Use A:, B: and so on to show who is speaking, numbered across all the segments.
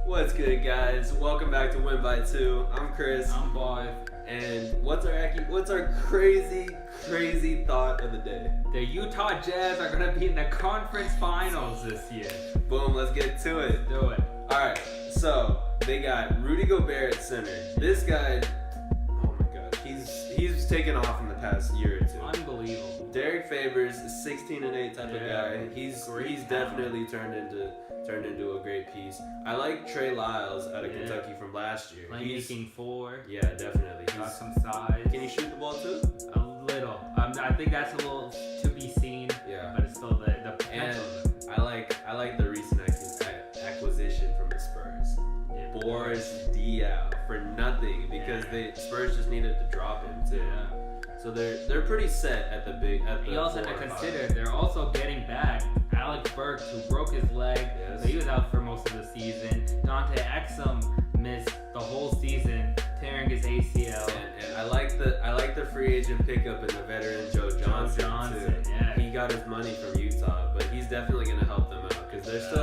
A: What's good, guys? Welcome back to Win by Two. I'm Chris.
B: I'm Bob.
A: And what's our crazy thought of the day?
B: The Utah Jazz are going to be in the conference finals this year.
A: Boom, let's get to it.
B: Let's do it.
A: Alright, so they got Rudy Gobert at center. This guy, oh my gosh, he's taken off in the past year or two.
B: Unbelievable.
A: Derek Favors, 16-8 type of guy. He's
B: talent.
A: definitely turned into a great piece. I like Trey Lyles out of Kentucky from last year.
B: Playmaking four.
A: Yeah, definitely.
B: Got some size.
A: Can he shoot the ball too?
B: A little. I think that's a little to be seen.
A: Yeah.
B: But it's still the potential.
A: And I like the recent acquisition from the Spurs.
B: Yeah.
A: Boris Diaw for nothing because the Spurs just needed to drop him too.
B: Yeah.
A: So they're pretty set at the big.
B: You also have to consider they're also getting back Alex Burks, who broke his leg, so he was out for most of the season. Dante Exum missed the whole season, tearing his ACL.
A: And I like the free agent pickup in the veteran Joe Johnson too.
B: Yeah.
A: He got his money from Utah, but he's definitely gonna help them out because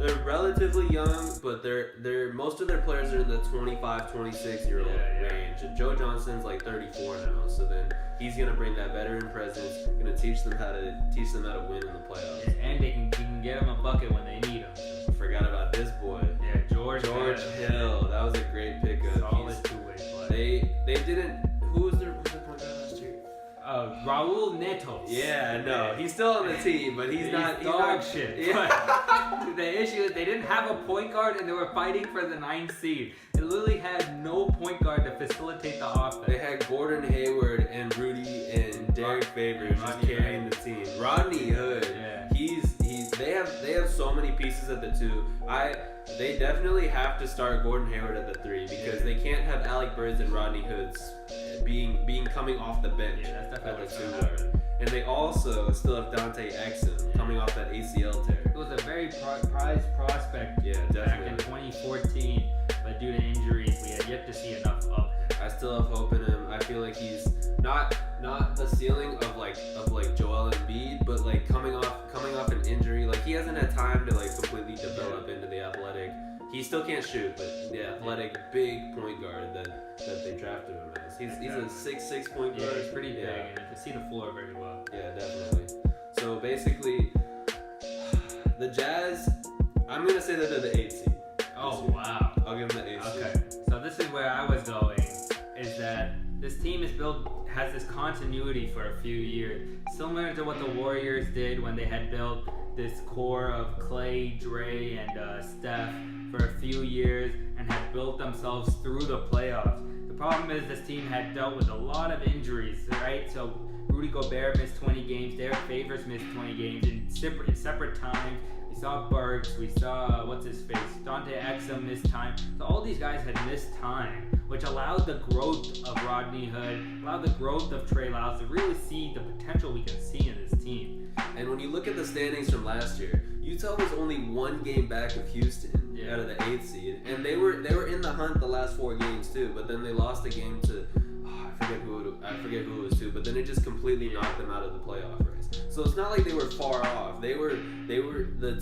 A: they're relatively young, but they're most of their players are in the 25, 26 year old range, and Joe Johnson's like 34 now. So then he's gonna bring that veteran presence, gonna teach them how to win in the playoffs.
B: Yeah, and he can get him a bucket when they need him.
A: Forgot about this boy.
B: Yeah, George
A: Hill. That was a great pickup.
B: Solid two-way play.
A: They didn't. Who was their point guard last year?
B: Raul Neto.
A: Yeah, no, he's still on the team, but he's not
B: dog shit.
A: Yeah.
B: But the issue is they didn't have a point guard and they were fighting for the 9th seed. They literally had no point guard to facilitate the offense.
A: They had Gordon Hayward and Rudy and Derek Favors just carrying the team. Rodney Hood, they have so many pieces at the two. They definitely have to start Gordon Hayward at the 3 because they can't have Alec Burks and Rodney Hoods being coming off the bench
B: that's
A: at the
B: definitely
A: 2 guard. And they also still have Dante Exum coming off that ACL tear.
B: It was a very prized prospect back in 2014, but due to injuries, we had yet to see enough of him.
A: I still have hope in him. I feel like he's not the ceiling of like Joel Embiid, but like coming off an injury, like he hasn't had time to like completely develop into the athletic. He still can't shoot, but the athletic big point guard that they drafted him as. He's a 6'6" point guard.
B: Yeah, he's pretty big and he can see the floor very well.
A: Yeah, definitely. So basically, the Jazz, I'm gonna say that they're the 8th seed.
B: Oh wow.
A: I'll give them the 8th seed.
B: Okay. So this is where I was going, is that this team has this continuity for a few years, similar to what the Warriors did when they had built this core of Clay, Dre, and Steph for a few years and had built themselves through the playoffs. The problem is this team had dealt with a lot of injuries, right? So Rudy Gobert missed 20 games, Derek Favors missed 20 games in separate times. We saw Burks, we saw, Dante Exum missed time. So all these guys had missed time, which allowed the growth of Rodney Hood, allowed the growth of Trey Lyles to really see the potential we can see in this team.
A: And when you look at the standings from last year, Utah was only 1 game back of Houston out of the 8th seed, and they were in the hunt the last 4 games too. But then they lost the game to I forget who it was to, but then it just completely knocked them out of the playoff race. So it's not like they were far off. They were the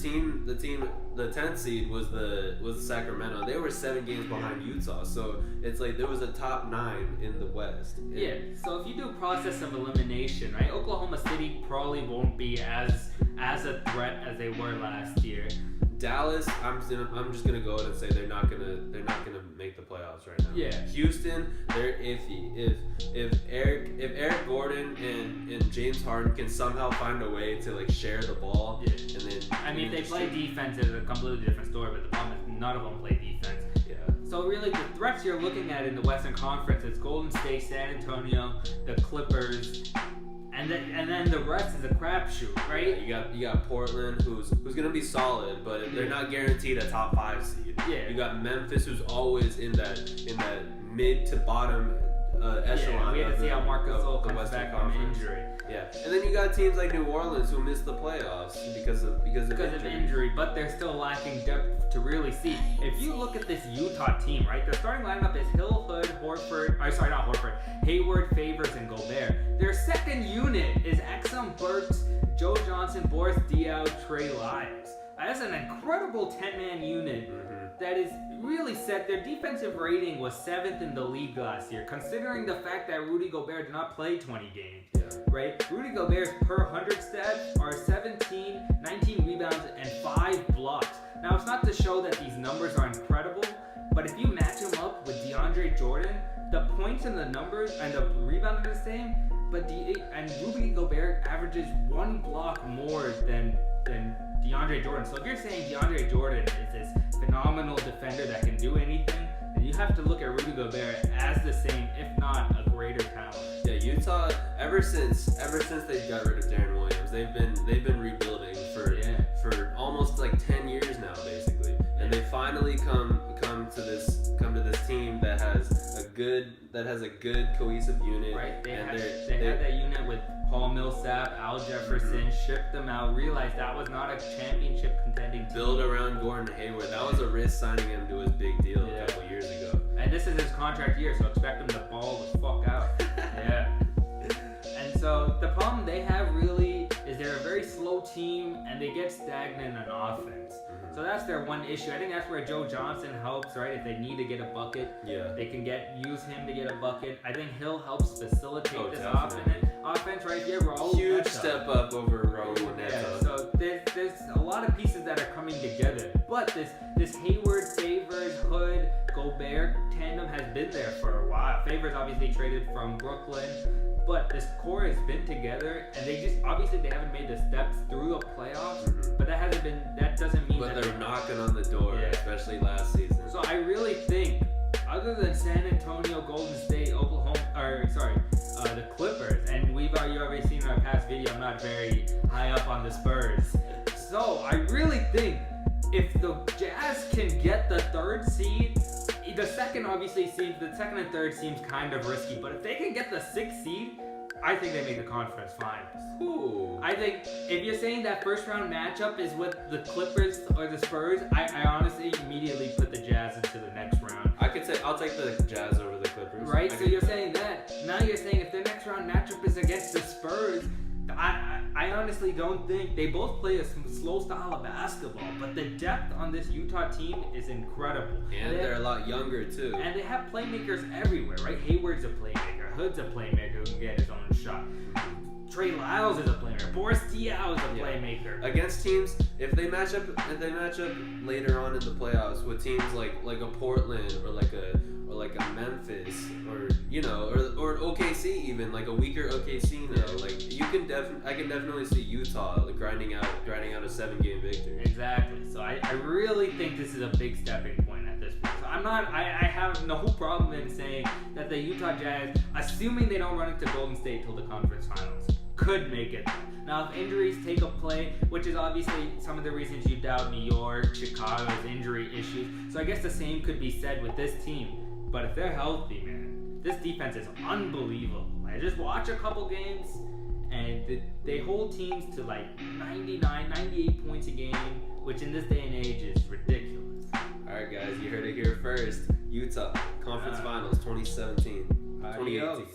A: 10th seed was the Sacramento. They were 7 games behind Utah. So it's like there was a top 9 in the West.
B: Yeah. So if you do a process of elimination, right, Oklahoma City probably won't be as a threat as they were last year.
A: Dallas, I'm just gonna go ahead and say they're not gonna make the playoffs right now.
B: Yeah.
A: Houston, they're iffy. If Eric Gordon and James Harden can somehow find a way to like share the ball, and then
B: if they play defense, it's a completely different story. But the problem is none of them play defense.
A: Yeah.
B: So really, the threats you're looking at in the Western Conference is Golden State, San Antonio, the Clippers. And then the rest is a crapshoot, right?
A: You got Portland, who's gonna be solid, but they're not guaranteed a top 5 seed.
B: Yeah.
A: You got Memphis, who's always in that mid to bottom echelon.
B: We had to see how Marc Gasol comes
A: Western
B: back
A: Conference.
B: from injury.
A: Yeah, and then you got teams like New Orleans who missed the playoffs because of
B: injury, but they're still lacking depth to really see. If you look at this Utah team, right, their starting lineup is Hill, Hood, Hayward, Favors, and Gobert. Their second unit is Exum, Burks, Joe Johnson, Boris Diaw, Trey Lyles. That's an incredible 10-man unit. that is really set. Their defensive rating was 7th in the league last year, considering the fact that Rudy Gobert did not play 20 games. Right? Rudy Gobert's per 100 stats are 17, 19 rebounds, and 5 blocks. Now, it's not to show that these numbers are incredible, but if you match him up with DeAndre Jordan, the points and the numbers and the rebound are the same, but Rudy Gobert averages 1 block more than DeAndre Jordan. So if you're saying DeAndre Jordan is this phenomenal defender that can do anything, then you have to look at Rudy Gobert as the same, if not a greater talent.
A: Yeah, Utah, ever since they got rid of Darren Williams, they've been rebuilding for almost like 10 years now, basically. And they finally come to this team that has a good cohesive unit.
B: Right. They had that unit with Paul Millsap, Al Jefferson, shipped them out, realized that was not a championship contending team.
A: Build around Gordon Hayward. That was a risk signing him to his big deal a couple years ago.
B: And this is his contract year, so expect him to ball the fuck out. Yeah. And so the problem they have really is they're a very slow team and they get stagnant on offense. So that's their one issue. I think that's where Joe Johnson helps, right? If they need to get a bucket, they can use him to get a bucket. I think Hill helps facilitate this offense right here.
A: Huge step up over Raul Neto.
B: Yeah, so there's a lot of pieces that are coming together. But this Hayward, Favors, Hood, Gobert tandem has been there for a while. Favors obviously traded from Brooklyn. But this core has been together, and they haven't made the steps through the playoffs. But that doesn't mean
A: that they're knocking on the door, especially last season.
B: So I really think, other than San Antonio, Golden State, the Clippers, and you already seen in our past video, I'm not very high up on the Spurs. So I really think if the Jazz can get the 3rd seed. The second and third seems kind of risky, but if they can get the 6th seed, I think they make the conference finals.
A: Ooh.
B: I think if you're saying that first round matchup is with the Clippers or the Spurs, I honestly immediately put the Jazz into the next round.
A: I'll take the Jazz over the Clippers.
B: Right, so you're saying that. Now you're saying if the next round matchup is against the Spurs, I honestly don't think they both play a slow style of basketball, but the depth on this Utah team is incredible.
A: And they're a lot younger too.
B: And they have playmakers everywhere, right? Hayward's a playmaker, Hood's a playmaker who can get his own shot. Trey Lyles is a playmaker. Boris Diaw is a playmaker.
A: Against teams, if they match up later on in the playoffs with teams like a Portland or like a Memphis or OKC, even like a weaker OKC now, I can definitely see Utah grinding out a 7-game victory.
B: Exactly. So I really think this is a big stepping point at this point. So I have no problem in saying that the Utah Jazz, assuming they don't run into Golden State till the conference finals, could make it. Now, if injuries take a play, which is obviously some of the reasons you doubt New York, Chicago's injury issues. So I guess the same could be said with this team. But if they're healthy, man, this defense is unbelievable. I just watch a couple games, and they hold teams to like 99, 98 points a game, which in this day and age is ridiculous.
A: All right, guys, you heard it here first. Utah, Conference Finals 2017, 2018.